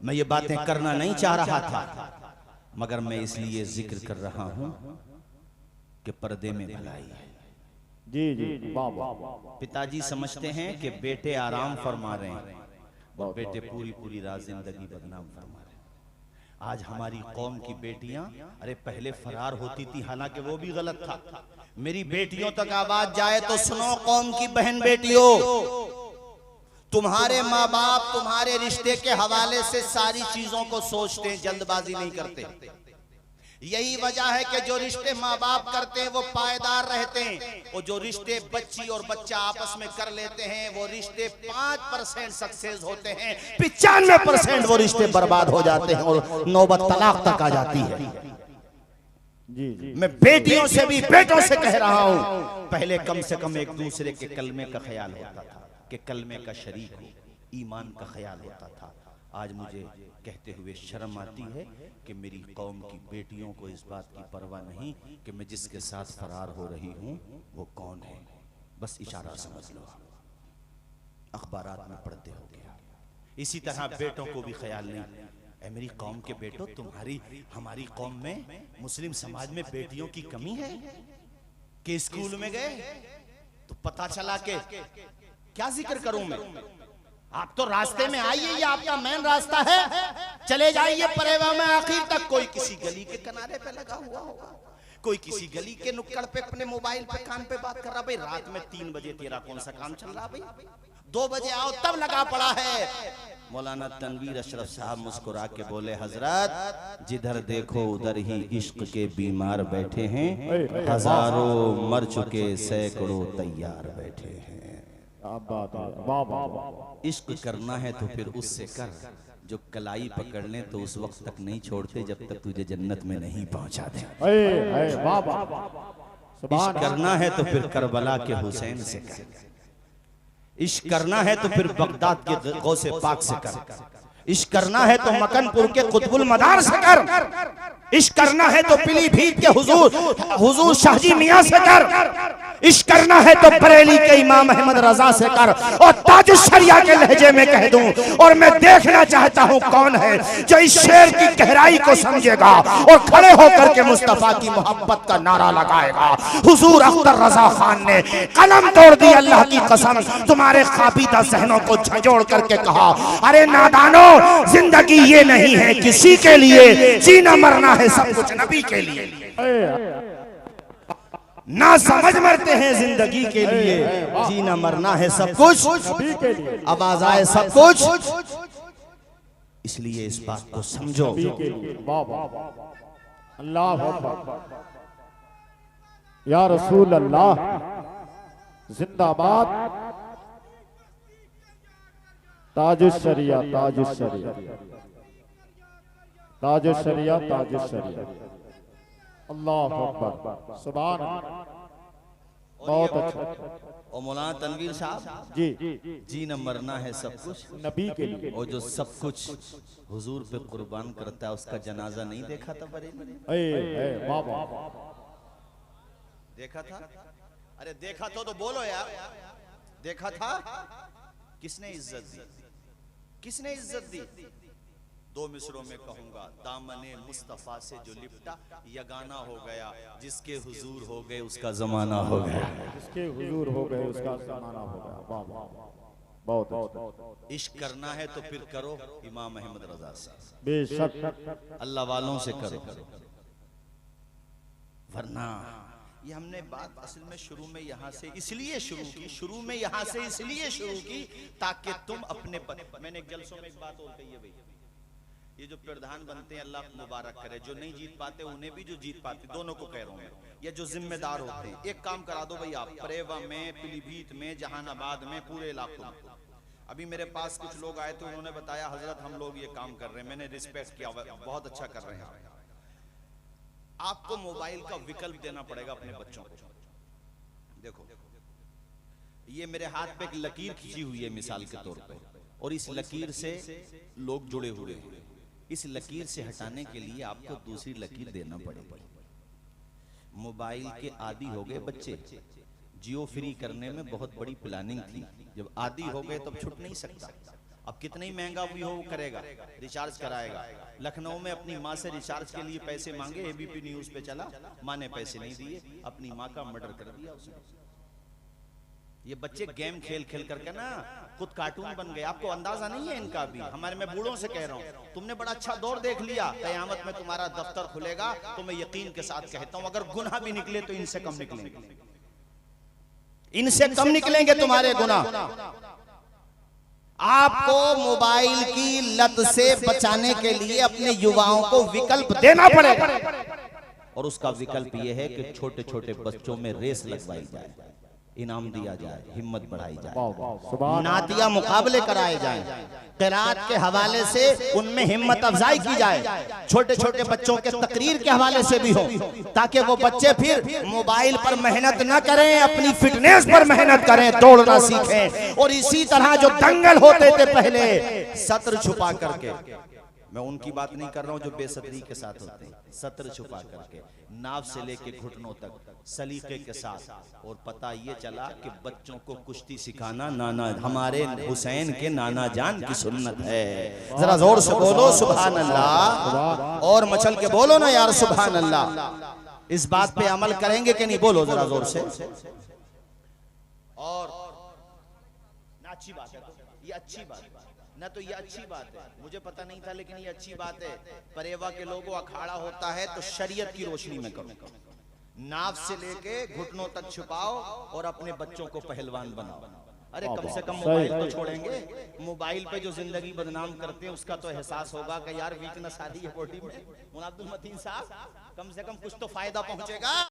मैं ये बातें करना नहीं चाह रहा था, मगर मैं इसलिए जिक्र कर रहा हूं कि पर्दे में भलाई है। जी जी वाह वाह। पिताजी समझते हैं कि बेटे आराम फरमा रहे हैं और बेटे पूरी पूरी रात जिंदगी बदनाम फरमा रहे हैं। आज हमारी कौम की बेटियां, अरे पहले फरार होती थी, हालांकि वो भी गलत था। मेरी बेटियों तक आवाज जाए तो सुनो, कौम की बहन बेटियों, तुम्हारे माँ बाप तुम्हारे रिश्ते के हवाले से सारी चीजों को सोचते हैं, जल्दबाजी नहीं करते। यही वजह है कि जो रिश्ते माँ बाप करते हैं वो पायदार रहते हैं, और जो रिश्ते बच्ची और बच्चा आपस में कर लेते हैं वो रिश्ते 5% सक्सेस होते हैं, 95% वो रिश्ते बर्बाद हो जाते हैं और नौबत तलाक तक आ जाती है। जी जी मैं बेटियों से भी बेटों से कह रहा हूं, पहले कम से कम एक दूसरे के कलमे का ख्याल होता था कि कलमे का शरीक हो, ईमान का ख्याल होता था। आज मुझे कहते हुए शर्म आती है कि मेरी कौम की बेटियों को इस बात की परवाह नहीं कि मैं जिसके साथ फरार हो रही हूं वो कौन है। बस इशारा समझ लो, अखबारात में पढ़ते हो गया। इसी तरह बेटों को भी ख्याल नहीं। ऐ मेरी कौम के बेटो, तुम्हारी हमारी कौम में, मुस्लिम समाज में बेटियों की कमी है कि स्कूल में गए तो पता चला कि क्या जिक्र करूं मैं, आप तो रास्ते में आइए, ये आपका मेन रास्ता है, चले जाइए परेवा में आखिर तक। कोई किसी गली के किनारे पे लगा हुआ होगा, कोई किसी गली के नुक्कड़ पे अपने मोबाइल पे कान पे बात कर रहा। भाई रात में 3 बजे तेरा कौन सा काम चल रहा, भाई 2 बजे आओ तब लगा पड़ा है। मौलाना तनवीर अशरफ साहब मुस्कुरा के बोले, हजरत जिधर देखो उधर ही इश्क के बीमार बैठे हैं, हजारों मर चुके सैकड़ों तैयार बैठे हैं। बात है, वाह वाह वाह। इश्क करना है तो फिर उससे कर, जो कलाई पकड़ ले तो उस वक्त तक नहीं छोड़ते जब तक तुझे जन्नत में नहीं पहुंचा दे। वाह वाह। इश्क करना है तो फिर करबला के हुसैन से कर, इश्क करना है तो फिर बगदाद के गौसे पाक से कर, इश्क करना है तो मकनपुर के कुतुबुल मदार से कर, इश्क करना है तो पीलीभीत के हुजूर शाहजी मियां से कर, इश्क करना है तो बरेली के इमाम अहमद रजा से कर। और ताज शरिया के लहजे में कह दूं, और मैं देखना चाहता हूं कौन है जो इस शेर की गहराई को समझेगा और खड़े होकर के मुस्तफा की मोहब्बत का नारा लगाएगा। हुजूर अख्तर रजा खान ने कलम तोड़ दी, अल्लाह की कसम, तुम्हारे खाबीदा जहनों को झंझोड़ करके कहा, अरे नादानो, जिंदगी ये नहीं है किसी के लिए, जीना मरना है सब कुछ नबी के लिए। ना समझ मरते हैं जिंदगी के लिए, जीना मरना है सब कुछ नबी के लिए। अब आजाए सब कुछ, इसलिए इस बात को समझो। वाह वाह। अल्लाह अकबर, या रसूल अल्लाह जिंदाबाद। ताजुश शरिया, ताजुश शरिया, ताजुश शरिया, ताजुश शरिया। अल्लाह अकबर, सुभान अल्लाह। बहुत अच्छा। और मौलाना तनवीर साहब जी जीना मरना है सब कुछ नबी के लिए। और जो सब कुछ हुजूर पे कुर्बान करता है उसका जनाजा नहीं देखा था बरेली में? वाह वाह। देखा था? अरे देखा तो बोलो यार, देखा था? किसने इज्जत दी, किसने इज्जत दी? 2 मिसरों में कहूंगा, दामने मुस्तफा से जो लिपटा यगाना हो गया, जिसके हुजूर हो गए उसका जमाना हो गया, जिसके हुजूर हो गए उसका जमाना हो गया। वाह वाह, बहुत। इश्क करना है तो फिर करो इमाम अहमद रजा से, बेशक अल्लाह वालों से करो, वरना ये हमने बात असल में शुरू में यहाँ से इसलिए शुरू की, शुरू में यहाँ से इसलिए शुरू की ताकि तुम अपने मैंने एक जलसों में एक बात और कही है, भाई ये जो प्रधान बनते हैं अल्लाह मुबारक करे, जो नहीं जीत पाते उन्हें भी, जो जीत पाते दोनों को कह रहा हूँ मैं, या जो जिम्मेदार होते हैं, एक काम करा दो भाई आप, परेवा में, पीलीभीत में, जहानाबाद में, पूरे इलाकों में। अभी मेरे पास कुछ लोग आए थे, उन्होंने बताया हजरत हम लोग ये काम कर रहे हैं, मैंने रिस्पेक्ट किया, बहुत अच्छा कर रहे हैं। आपको मोबाइल का विकल्प देना पड़ेगा अपने बच्चों को। देखो ये मेरे हाथ पे एक लकीर खींची हुई है मिसाल के तौर पे, और इस लकीर से लोग जुड़े हुए हैं। इस लकीर से हटाने के लिए आपको दूसरी लकीर देना पड़ेगी। मोबाइल के आदी हो गए बच्चे, जियो फ्री करने में बहुत बड़ी प्लानिंग थी, जब आदी हो गए तब छूट नहीं सकता। अब कितना ही महंगा भी हो वो करेगा, रिचार्ज कराएगा। लखनऊ में अपनी माँ से रिचार्ज के लिए पैसे मांगे, एबीपी न्यूज पे चला, माँ ने पैसे नहीं दिए, अपनी माँ का मर्डर कर दिया उसने। ये बच्चे गेम खेल खेल करके ना खुद कार्टून बन गए। आपको अंदाजा नहीं है इनका भी। हमारे, मैं बूढ़ों से कह रहा हूँ, तुमने बड़ा अच्छा दौर देख लिया, कयामत में तुम्हारा दफ्तर खुलेगा तो मैं यकीन के साथ कहता हूं अगर गुनाह भी निकले तो इनसे कम निकलेंगे, इनसे कम निकलेंगे तुम्हारे गुनाह। आपको मोबाइल की लत से बचाने के लिए अपने युवाओं को विकल्प देना पड़ेगा, और उसका विकल्प यह है कि छोटे छोटे बच्चों में रेस लगवाई जाए, इनाम दिया जाए, हिम्मत बढ़ाई जाए, नातिया मुकाबले कराए जाएं, क़िरात के हवाले से उनमें हिम्मत अफजाई की जाए, छोटे छोटे बच्चों के तकरीर के हवाले से भी हो, ताकि वो बच्चे फिर मोबाइल पर मेहनत न करें, अपनी फिटनेस पर मेहनत करें, दौड़ना सीखें। और इसी तरह जो दंगल होते थे पहले सत्र छुपा करके, मैं उनकी बात नहीं कर रहा हूं जो बेसब्री के साथ होते हैं, सत्र छुपा करके, नाव से लेके घुटनों तक सलीके के साथ। और पता ये चला कि बच्चों को कुश्ती सिखाना नाना हमारे हुसैन के नाना जान की सुन्नत है। जरा जोर से बोलो सुभान अल्लाह, और मचल के बोलो ना यार सुभान अल्लाह। इस बात पे अमल करेंगे कि नहीं, बोलो जरा जोर से। और ना अच्छी बात है, ये अच्छी बात है ना, तो ये अच्छी बात है, मुझे पता नहीं था लेकिन ये अच्छी बात है। परेवा के लोगों अखाड़ा होता है तो शरीयत की रोशनी में करो, नाव से लेके घुटनों तक छुपाओ और अपने बच्चों को पहलवान बनाओ। अरे कम से कम मोबाइल तो छोड़ेंगे, मोबाइल पे जो जिंदगी बदनाम करते हैं उसका तो एहसास होगा कि यार वीकनेस आ रही है बॉडी में। मुनाफिल मतीन साहब, कम से कम कुछ तो फायदा पहुंचेगा।